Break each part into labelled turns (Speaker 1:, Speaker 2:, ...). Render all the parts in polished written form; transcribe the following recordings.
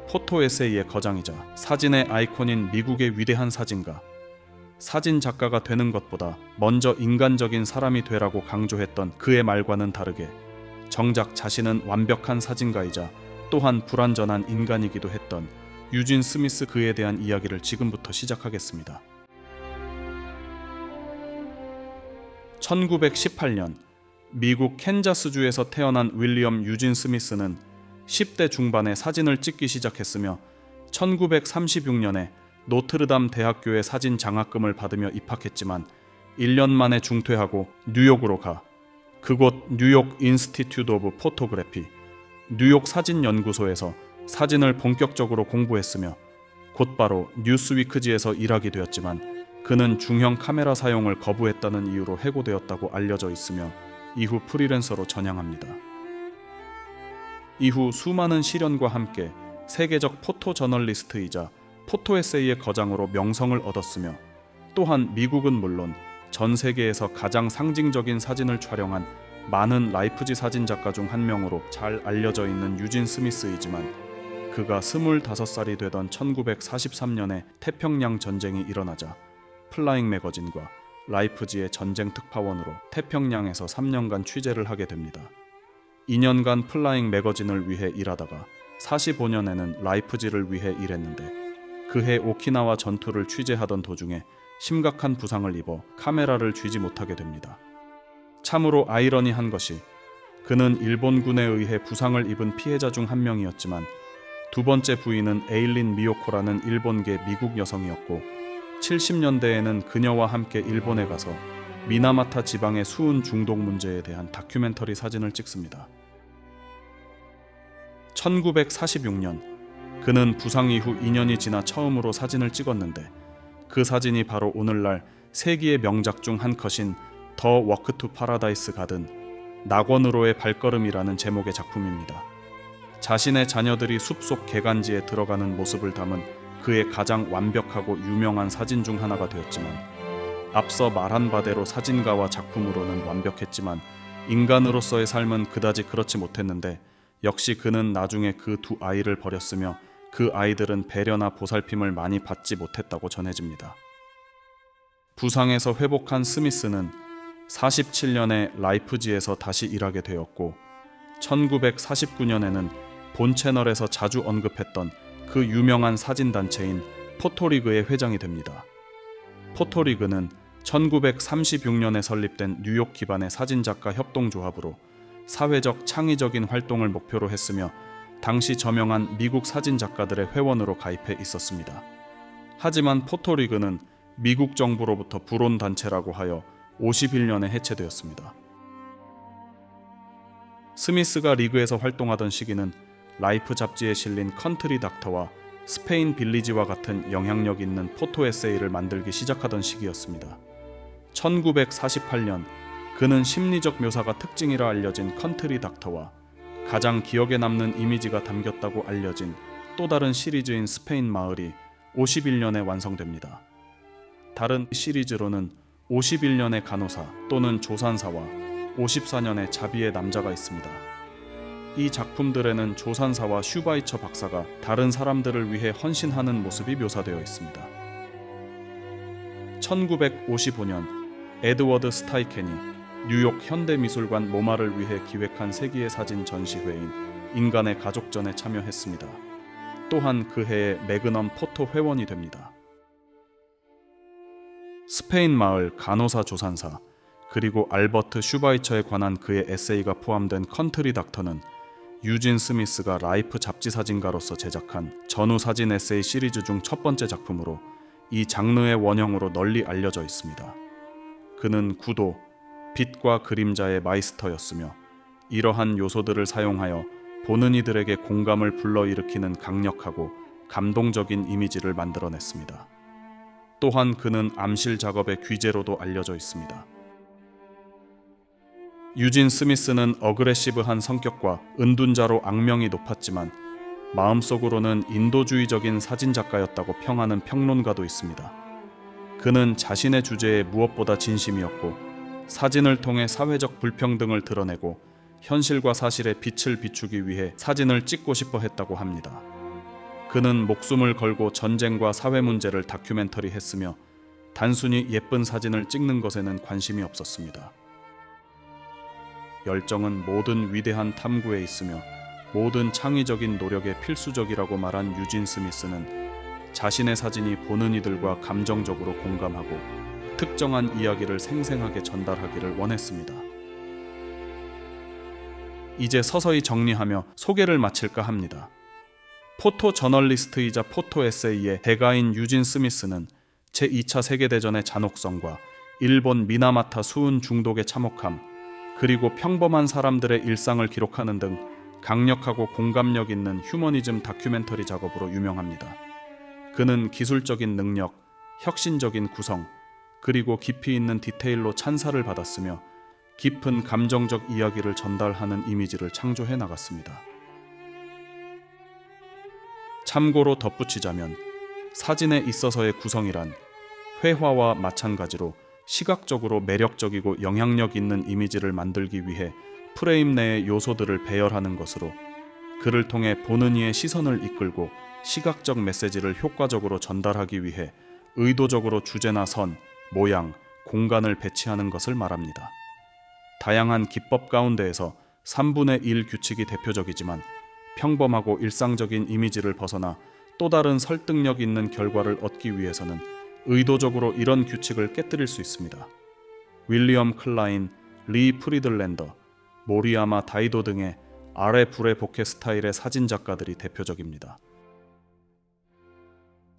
Speaker 1: 포토 에세이의 거장이자 사진의 아이콘인 미국의 위대한 사진가, 사진 작가가 되는 것보다 먼저 인간적인 사람이 되라고 강조했던 그의 말과는 다르게 정작 자신은 완벽한 사진가이자 또한 불완전한 인간이기도 했던 유진 스미스, 그에 대한 이야기를 지금부터 시작하겠습니다. 1918년 미국 캔자스주에서 태어난 윌리엄 유진 스미스는 10대 중반에 사진을 찍기 시작했으며 1936년에 노트르담 대학교의 사진 장학금을 받으며 입학했지만 1년 만에 중퇴하고 뉴욕으로 가 그곳 뉴욕 인스티튜트 오브 포토그래피, 뉴욕 사진연구소에서 사진을 본격적으로 공부했으며 곧바로 뉴스위크지에서 일하게 되었지만 그는 중형 카메라 사용을 거부했다는 이유로 해고되었다고 알려져 있으며 이후 프리랜서로 전향합니다. 이후 수많은 시련과 함께 세계적 포토 저널리스트이자 포토 에세이의 거장으로 명성을 얻었으며 또한 미국은 물론 전 세계에서 가장 상징적인 사진을 촬영한 많은 라이프지 사진작가 중 한 명으로 잘 알려져 있는 유진 스미스이지만 그가 25살이 되던 1943년에 태평양 전쟁이 일어나자 플라잉 매거진과 라이프지의 전쟁 특파원으로 태평양에서 3년간 취재를 하게 됩니다. 2년간 플라잉 매거진을 위해 일하다가 45년에는 라이프지를 위해 일했는데 그해 오키나와 전투를 취재하던 도중에 심각한 부상을 입어 카메라를 쥐지 못하게 됩니다. 참으로 아이러니한 것이 그는 일본군에 의해 부상을 입은 피해자 중 한 명이었지만 두 번째 부인은 에일린 미요코라는 일본계 미국 여성이었고 70년대에는 그녀와 함께 일본에 가서 미나마타 지방의 수은 중독 문제에 대한 다큐멘터리 사진을 찍습니다. 1946년 그는 부상 이후 2년이 지나 처음으로 사진을 찍었는데 그 사진이 바로 오늘날 세기의 명작 중 한 컷인 더 워크 투 파라다이스 가든, 낙원으로의 발걸음이라는 제목의 작품입니다. 자신의 자녀들이 숲속 개간지에 들어가는 모습을 담은 그의 가장 완벽하고 유명한 사진 중 하나가 되었지만 앞서 말한 바대로 사진가와 작품으로는 완벽했지만 인간으로서의 삶은 그다지 그렇지 못했는데 역시 그는 나중에 그 두 아이를 버렸으며 그 아이들은 배려나 보살핌을 많이 받지 못했다고 전해집니다. 부상에서 회복한 스미스는 47년에 라이프지에서 다시 일하게 되었고 1949년에는 본 채널에서 자주 언급했던 그 유명한 사진단체인 포토리그의 회장이 됩니다. 포토리그는 1936년에 설립된 뉴욕 기반의 사진작가 협동조합으로 사회적 창의적인 활동을 목표로 했으며 당시 저명한 미국 사진작가들의 회원으로 가입해 있었습니다. 하지만 포토리그는 미국 정부로부터 불온 단체라고 하여 51년에 해체되었습니다. 스미스가 리그에서 활동하던 시기는 라이프 잡지에 실린 컨트리 닥터와 스페인 빌리지와 같은 영향력 있는 포토 에세이를 만들기 시작하던 시기였습니다. 1948년 그는 심리적 묘사가 특징이라 알려진 컨트리 닥터와 가장 기억에 남는 이미지가 담겼다고 알려진 또 다른 시리즈인 스페인 마을이 51년에 완성됩니다. 다른 시리즈로는 51년의 간호사 또는 조산사와 54년의 자비의 남자가 있습니다. 이 작품들에는 조산사와 슈바이처 박사가 다른 사람들을 위해 헌신하는 모습이 묘사되어 있습니다. 1955년 에드워드 스타이켄이 뉴욕 현대미술관 모마를 위해 기획한 세계의 사진 전시회인 인간의 가족전에 참여했습니다. 또한 그 해에 매그넘 포토 회원이 됩니다. 스페인 마을, 간호사 조산사, 그리고 알버트 슈바이처에 관한 그의 에세이가 포함된 컨트리 닥터는 유진 스미스가 라이프 잡지 사진가로서 제작한 전후 사진 에세이 시리즈 중 첫 번째 작품으로 이 장르의 원형으로 널리 알려져 있습니다. 그는 구도, 빛과 그림자의 마이스터였으며 이러한 요소들을 사용하여 보는 이들에게 공감을 불러일으키는 강력하고 감동적인 이미지를 만들어냈습니다. 또한 그는 암실 작업의 귀재로도 알려져 있습니다. 유진 스미스는 어그레시브한 성격과 은둔자로 악명이 높았지만 마음속으로는 인도주의적인 사진작가였다고 평하는 평론가도 있습니다. 그는 자신의 주제에 무엇보다 진심이었고 사진을 통해 사회적 불평등을 드러내고 현실과 사실의 빛을 비추기 위해 사진을 찍고 싶어 했다고 합니다. 그는 목숨을 걸고 전쟁과 사회 문제를 다큐멘터리 했으며 단순히 예쁜 사진을 찍는 것에는 관심이 없었습니다. 열정은 모든 위대한 탐구에 있으며 모든 창의적인 노력에 필수적이라고 말한 유진 스미스는 자신의 사진이 보는 이들과 감정적으로 공감하고 특정한 이야기를 생생하게 전달하기를 원했습니다. 이제 서서히 정리하며 소개를 마칠까 합니다. 포토 저널리스트이자 포토 에세이의 대가인 유진 스미스는 제2차 세계대전의 잔혹성과 일본 미나마타 수은 중독의 참혹함, 그리고 평범한 사람들의 일상을 기록하는 등 강력하고 공감력 있는 휴머니즘 다큐멘터리 작업으로 유명합니다. 그는 기술적인 능력, 혁신적인 구성, 그리고 깊이 있는 디테일로 찬사를 받았으며 깊은 감정적 이야기를 전달하는 이미지를 창조해 나갔습니다. 참고로 덧붙이자면 사진에 있어서의 구성이란 회화와 마찬가지로 시각적으로 매력적이고 영향력 있는 이미지를 만들기 위해 프레임 내의 요소들을 배열하는 것으로 그를 통해 보는 이의 시선을 이끌고 시각적 메시지를 효과적으로 전달하기 위해 의도적으로 주제나 선, 모양, 공간을 배치하는 것을 말합니다. 다양한 기법 가운데에서 3분의 1 규칙이 대표적이지만 평범하고 일상적인 이미지를 벗어나 또 다른 설득력 있는 결과를 얻기 위해서는 의도적으로 이런 규칙을 깨뜨릴 수 있습니다. 윌리엄 클라인, 리 프리들랜더, 모리야마 다이도 등의 아래 불의 복해 스타일의 사진 작가들이 대표적입니다.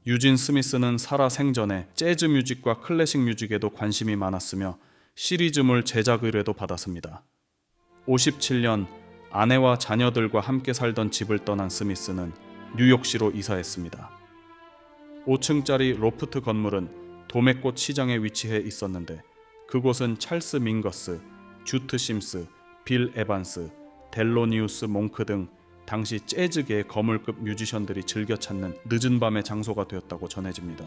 Speaker 1: 유진 스미스는 살아 생전에 재즈 뮤직과 클래식 뮤직에도 관심이 많았으며 시리즈물 제작 의뢰도 받았습니다. 57년 아내와 자녀들과 함께 살던 집을 떠난 스미스는 뉴욕시로 이사했습니다. 5층짜리 로프트 건물은 도매꽃 시장에 위치해 있었는데 그곳은 찰스 밍거스, 주트 심스, 빌 에반스, 델로니우스 몽크 등 당시 재즈계의 거물급 뮤지션들이 즐겨 찾는 늦은 밤의 장소가 되었다고 전해집니다.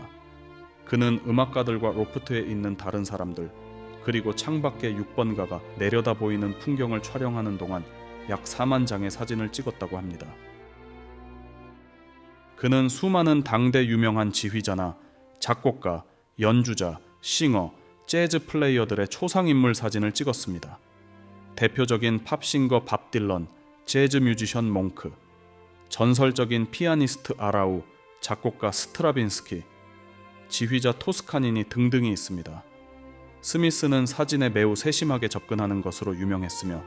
Speaker 1: 그는 음악가들과 로프트에 있는 다른 사람들, 그리고 창밖의 6번가가 내려다 보이는 풍경을 촬영하는 동안 약 4만 장의 사진을 찍었다고 합니다. 그는 수많은 당대 유명한 지휘자나 작곡가, 연주자, 싱어, 재즈 플레이어들의 초상인물 사진을 찍었습니다. 대표적인 팝싱거 밥 딜런, 재즈 뮤지션 몽크, 전설적인 피아니스트 아라우, 작곡가 스트라빈스키, 지휘자 토스카니니 등등이 있습니다. 스미스는 사진에 매우 세심하게 접근하는 것으로 유명했으며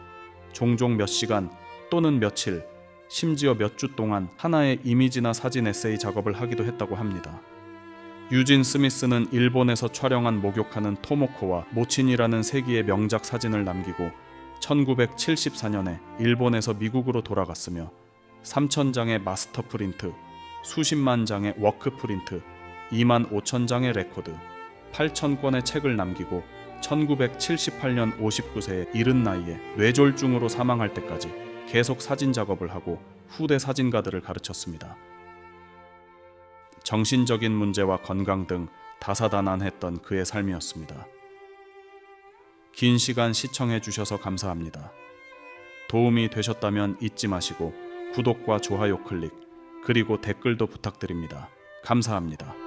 Speaker 1: 종종 몇 시간 또는 며칠, 심지어 몇 주 동안 하나의 이미지나 사진 에세이 작업을 하기도 했다고 합니다. 유진 스미스는 일본에서 촬영한 목욕하는 토모코와 모친이라는 세기의 명작 사진을 남기고 1974년에 일본에서 미국으로 돌아갔으며 3,000장의 마스터 프린트, 수십만 장의 워크 프린트, 2만 5천 장의 레코드, 8,000권의 책을 남기고 1978년 59세의 이른 나이에 뇌졸중으로 사망할 때까지 계속 사진 작업을 하고 후대 사진가들을 가르쳤습니다. 정신적인 문제와 건강 등 다사다난했던 그의 삶이었습니다. 긴 시간 시청해 주셔서 감사합니다. 도움이 되셨다면 잊지 마시고 구독과 좋아요 클릭, 그리고 댓글도 부탁드립니다. 감사합니다.